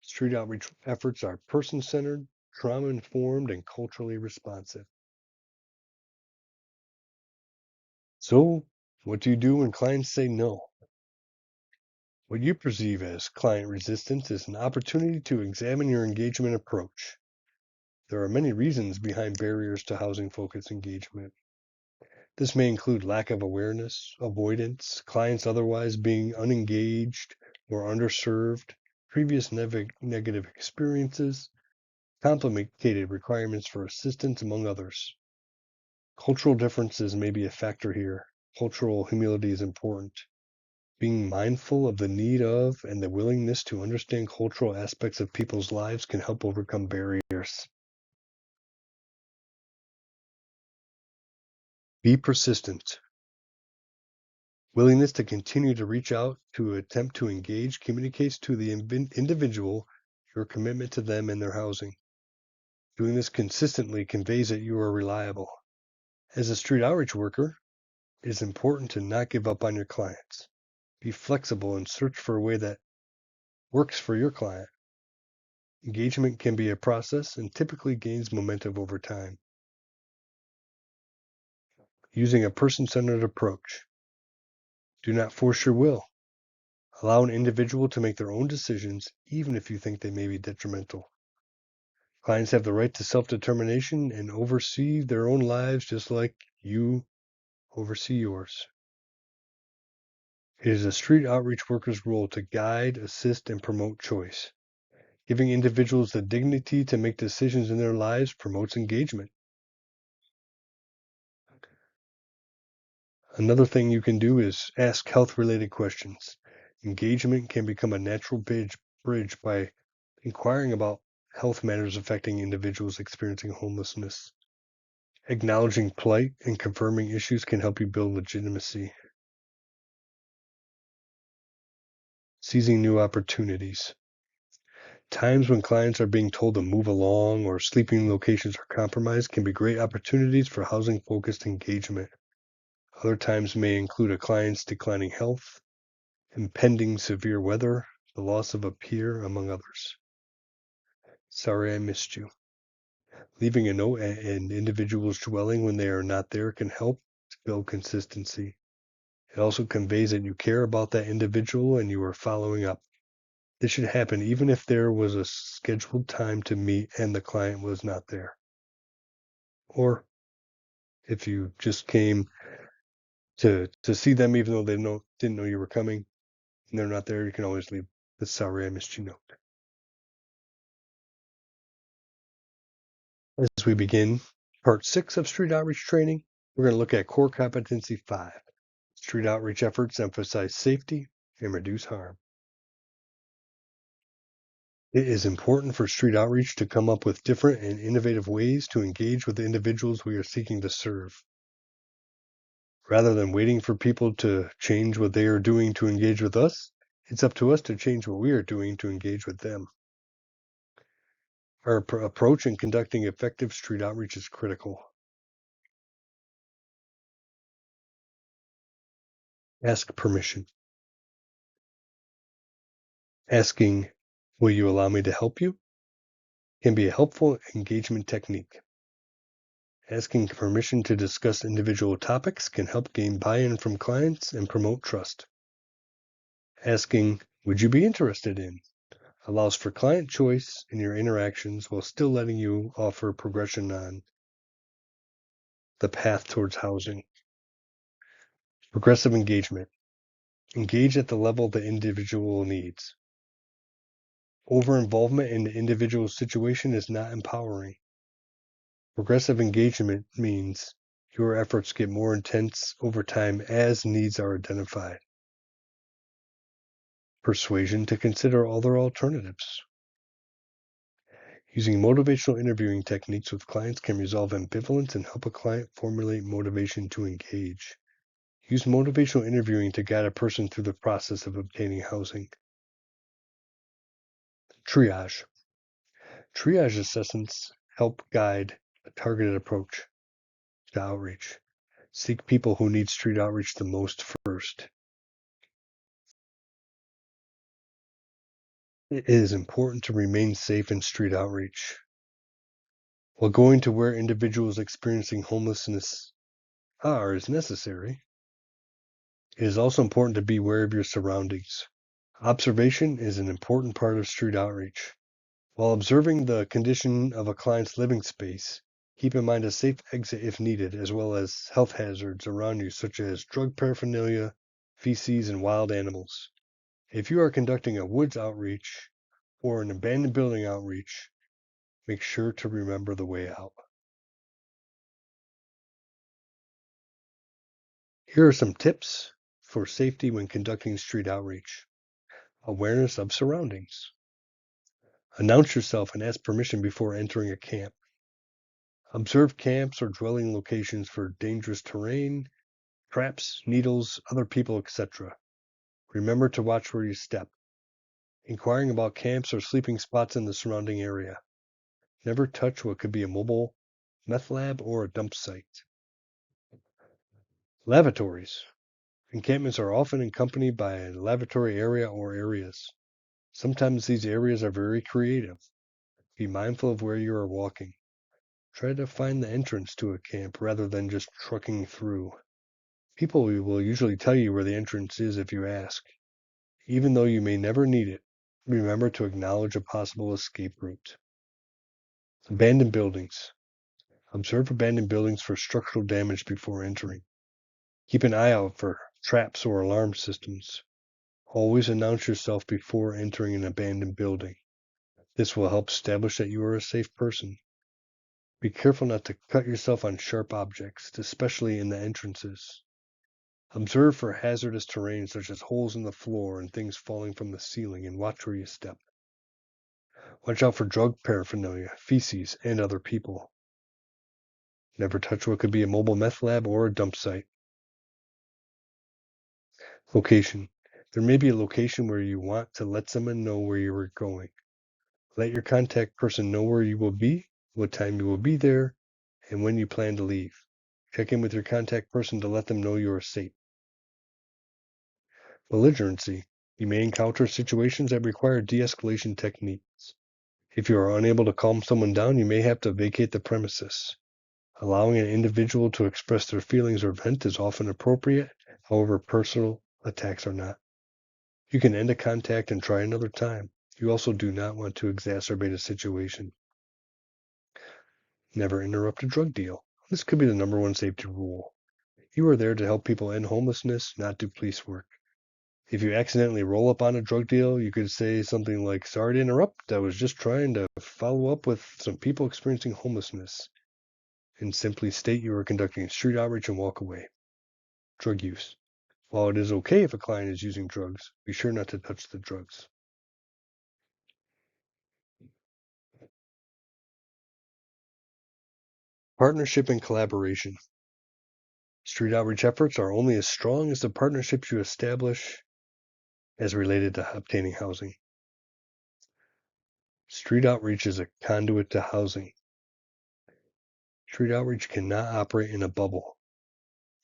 Street outreach efforts are person-centered, trauma-informed, and culturally responsive. So, what do you do when clients say no? What you perceive as client resistance is an opportunity to examine your engagement approach. There are many reasons behind barriers to housing-focused engagement. This may include lack of awareness, avoidance, clients otherwise being unengaged or underserved, previous negative experiences, complicated requirements for assistance, among others. Cultural differences may be a factor here. Cultural humility is important. Being mindful of the need of and the willingness to understand cultural aspects of people's lives can help overcome barriers. Be persistent. Willingness to continue to reach out to attempt to engage communicates to the individual your commitment to them and their housing. Doing this consistently conveys that you are reliable. As a street outreach worker, it is important to not give up on your clients. Be flexible and search for a way that works for your client. Engagement can be a process and typically gains momentum over time. Using a person-centered approach. Do not force your will. Allow an individual to make their own decisions, even if you think they may be detrimental. Clients have the right to self-determination and oversee their own lives just like you oversee yours. It is a street outreach worker's role to guide, assist, and promote choice. Giving individuals the dignity to make decisions in their lives promotes engagement. Another thing you can do is ask health-related questions. Engagement can become a natural bridge by inquiring about health matters affecting individuals experiencing homelessness. Acknowledging plight and confirming issues can help you build legitimacy. Seizing new opportunities. Times when clients are being told to move along or sleeping locations are compromised can be great opportunities for housing-focused engagement. Other times may include a client's declining health, impending severe weather, the loss of a peer, among others. Sorry I missed you. Leaving a note at an individual's dwelling when they are not there can help to build consistency. It also conveys that you care about that individual and you are following up. This should happen even if there was a scheduled time to meet and the client was not there. Or if you just came to see them even though they didn't know you were coming and they're not there, you can always leave the sorry I missed you note. As we begin part 6 of street outreach training, we're going to look at core competency 5. Street outreach efforts emphasize safety and reduce harm. It is important for street outreach to come up with different and innovative ways to engage with the individuals we are seeking to serve. Rather than waiting for people to change what they are doing to engage with us, it's up to us to change what we are doing to engage with them. Our approach in conducting effective street outreach is critical. Ask permission. Asking, "Will you allow me to help you?" can be a helpful engagement technique. Asking permission to discuss individual topics can help gain buy-in from clients and promote trust. Asking, "Would you be interested in?" allows for client choice in your interactions while still letting you offer progression on the path towards housing. Progressive engagement. Engage at the level the individual needs. Over-involvement in the individual situation is not empowering. Progressive engagement means your efforts get more intense over time as needs are identified. Persuasion to consider other alternatives. Using motivational interviewing techniques with clients can resolve ambivalence and help a client formulate motivation to engage. Use motivational interviewing to guide a person through the process of obtaining housing. Triage. Triage assessments help guide a targeted approach to outreach. Seek people who need street outreach the most first. It is important to remain safe in street outreach. While going to where individuals experiencing homelessness are is necessary, it is also important to be aware of your surroundings. Observation is an important part of street outreach. While observing the condition of a client's living space, keep in mind a safe exit if needed, as well as health hazards around you, such as drug paraphernalia, feces, and wild animals. If you are conducting a woods outreach or an abandoned building outreach, make sure to remember the way out. Here are some tips for safety when conducting street outreach. Awareness of surroundings. Announce yourself and ask permission before entering a camp. Observe camps or dwelling locations for dangerous terrain, traps, needles, other people, etc. Remember to watch where you step. Inquiring about camps or sleeping spots in the surrounding area. Never touch what could be a mobile meth lab or a dump site. Lavatories. Encampments are often accompanied by a lavatory area or areas. Sometimes these areas are very creative. Be mindful of where you are walking. Try to find the entrance to a camp rather than just trucking through. People will usually tell you where the entrance is if you ask. Even though you may never need it, remember to acknowledge a possible escape route. Abandoned buildings. Observe abandoned buildings for structural damage before entering. Keep an eye out for traps or alarm systems. Always announce yourself before entering an abandoned building. This will help establish that you are a safe person. Be careful not to cut yourself on sharp objects, especially in the entrances. Observe for hazardous terrain such as holes in the floor and things falling from the ceiling, and watch where you step. Watch out for drug paraphernalia, feces, and other people. Never touch what could be a mobile meth lab or a dump site. Location. There may be a location where you want to let someone know where you are going. Let your contact person know where you will be, what time you will be there, and when you plan to leave. Check in with your contact person to let them know you are safe. Belligerency. You may encounter situations that require de-escalation techniques. If you are unable to calm someone down, you may have to vacate the premises. Allowing an individual to express their feelings or vent is often appropriate, however, personal attacks are not. You can end a contact and try another time. You also do not want to exacerbate a situation. Never interrupt a drug deal. This could be the number one safety rule. You are there to help people end homelessness, not do police work. If you accidentally roll up on a drug deal, you could say something like, "Sorry to interrupt, I was just trying to follow up with some people experiencing homelessness," and simply state you are conducting street outreach and walk away. Drug use. While it is okay if a client is using drugs, be sure not to touch the drugs. Partnership and collaboration. Street outreach efforts are only as strong as the partnerships you establish as related to obtaining housing. Street outreach is a conduit to housing. Street outreach cannot operate in a bubble.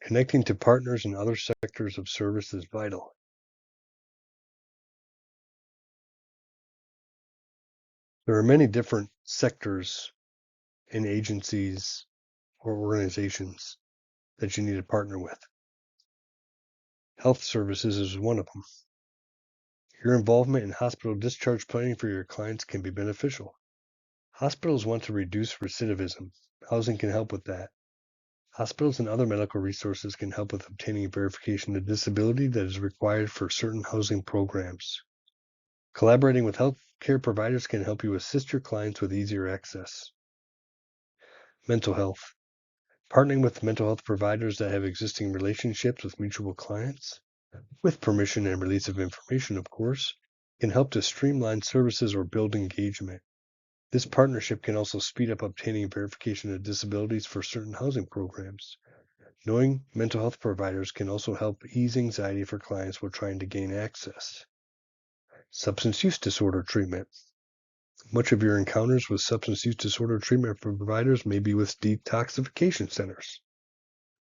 Connecting to partners in other sectors of service is vital. There are many different sectors and agencies or organizations that you need to partner with. Health services is one of them. Your involvement in hospital discharge planning for your clients can be beneficial. Hospitals want to reduce recidivism. Housing can help with that. Hospitals and other medical resources can help with obtaining verification of disability that is required for certain housing programs. Collaborating with healthcare providers can help you assist your clients with easier access. Mental health. Partnering with mental health providers that have existing relationships with mutual clients, with permission and release of information, of course, can help to streamline services or build engagement. This partnership can also speed up obtaining verification of disabilities for certain housing programs. Knowing mental health providers can also help ease anxiety for clients while trying to gain access. Substance use disorder treatment. Much of your encounters with substance use disorder treatment providers may be with detoxification centers.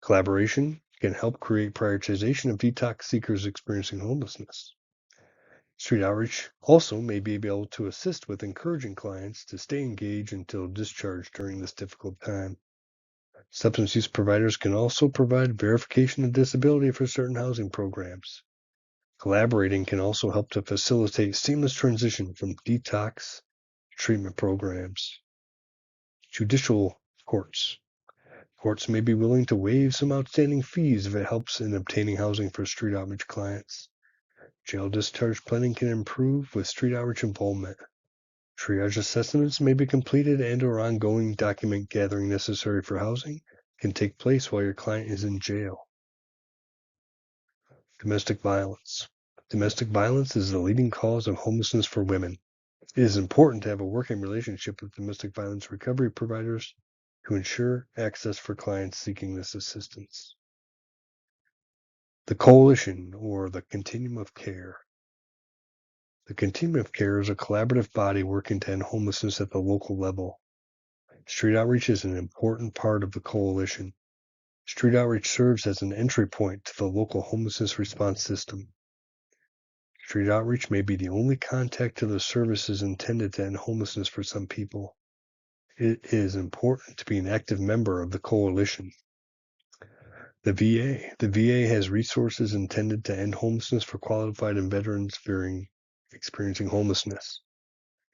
Collaboration can help create prioritization of detox seekers experiencing homelessness. Street outreach also may be able to assist with encouraging clients to stay engaged until discharge during this difficult time. Substance use providers can also provide verification of disability for certain housing programs. Collaborating can also help to facilitate seamless transition from detox treatment programs. Judicial courts. Courts may be willing to waive some outstanding fees if it helps in obtaining housing for street outreach clients. Jail discharge planning can improve with street outreach involvement. Triage assessments may be completed and/or ongoing document gathering necessary for housing can take place while your client is in jail. Domestic violence. Domestic violence is the leading cause of homelessness for women. It is important to have a working relationship with domestic violence recovery providers to ensure access for clients seeking this assistance. The Coalition, or the Continuum of Care. The Continuum of Care is a collaborative body working to end homelessness at the local level. Street outreach is an important part of the coalition. Street outreach serves as an entry point to the local homelessness response system. Street outreach may be the only contact to the services intended to end homelessness for some people. It is important to be an active member of the coalition. The VA. The VA has resources intended to end homelessness for qualified and veterans experiencing homelessness.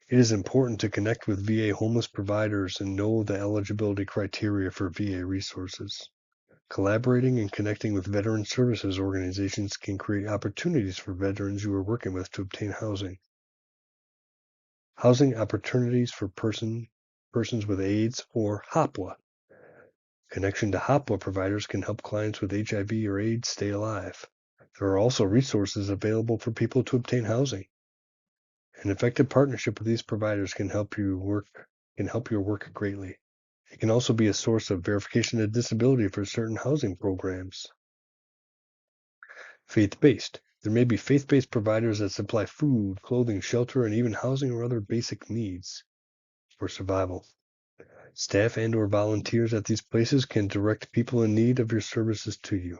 It is important to connect with VA homeless providers and know the eligibility criteria for VA resources. Collaborating and connecting with veteran services organizations can create opportunities for veterans you are working with to obtain housing. Housing opportunities for persons with AIDS or HOPWA. Connection to HOPWA providers can help clients with HIV or AIDS stay alive. There are also resources available for people to obtain housing. An effective partnership with these providers can help your work greatly. It can also be a source of verification of disability for certain housing programs. Faith-based. There may be faith-based providers that supply food, clothing, shelter, and even housing or other basic needs for survival. Staff and/or volunteers at these places can direct people in need of your services to you.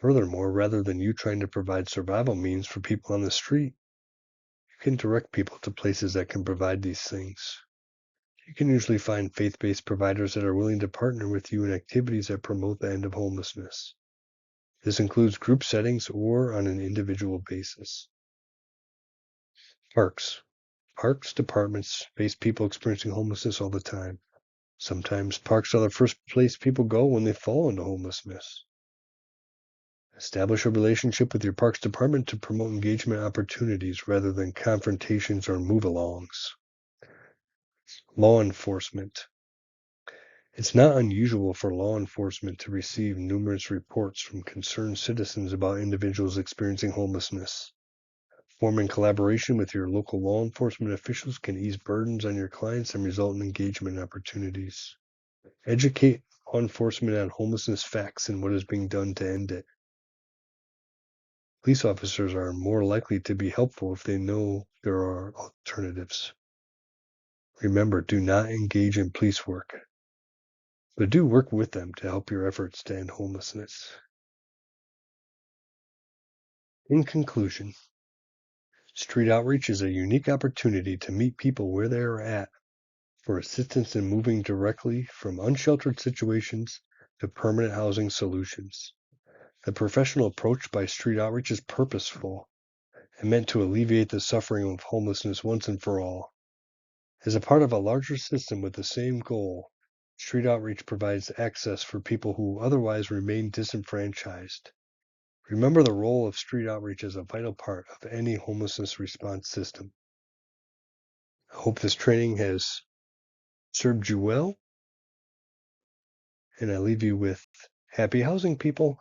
Furthermore, rather than you trying to provide survival means for people on the street, you can direct people to places that can provide these things. You can usually find faith-based providers that are willing to partner with you in activities that promote the end of homelessness. This includes group settings or on an individual basis. Parks. Parks departments face people experiencing homelessness all the time. Sometimes parks are the first place people go when they fall into homelessness. Establish a relationship with your parks department to promote engagement opportunities rather than confrontations or move-alongs. Law enforcement. It's not unusual for law enforcement to receive numerous reports from concerned citizens about individuals experiencing homelessness. Forming collaboration with your local law enforcement officials can ease burdens on your clients and result in engagement opportunities. Educate law enforcement on homelessness facts and what is being done to end it. Police officers are more likely to be helpful if they know there are alternatives. Remember, do not engage in police work, but do work with them to help your efforts to end homelessness. In conclusion, street outreach is a unique opportunity to meet people where they are at for assistance in moving directly from unsheltered situations to permanent housing solutions. The professional approach by street outreach is purposeful and meant to alleviate the suffering of homelessness once and for all. As a part of a larger system with the same goal, street outreach provides access for people who otherwise remain disenfranchised. Remember the role of street outreach as a vital part of any homelessness response system. I hope this training has served you well, and I leave you with happy housing, people.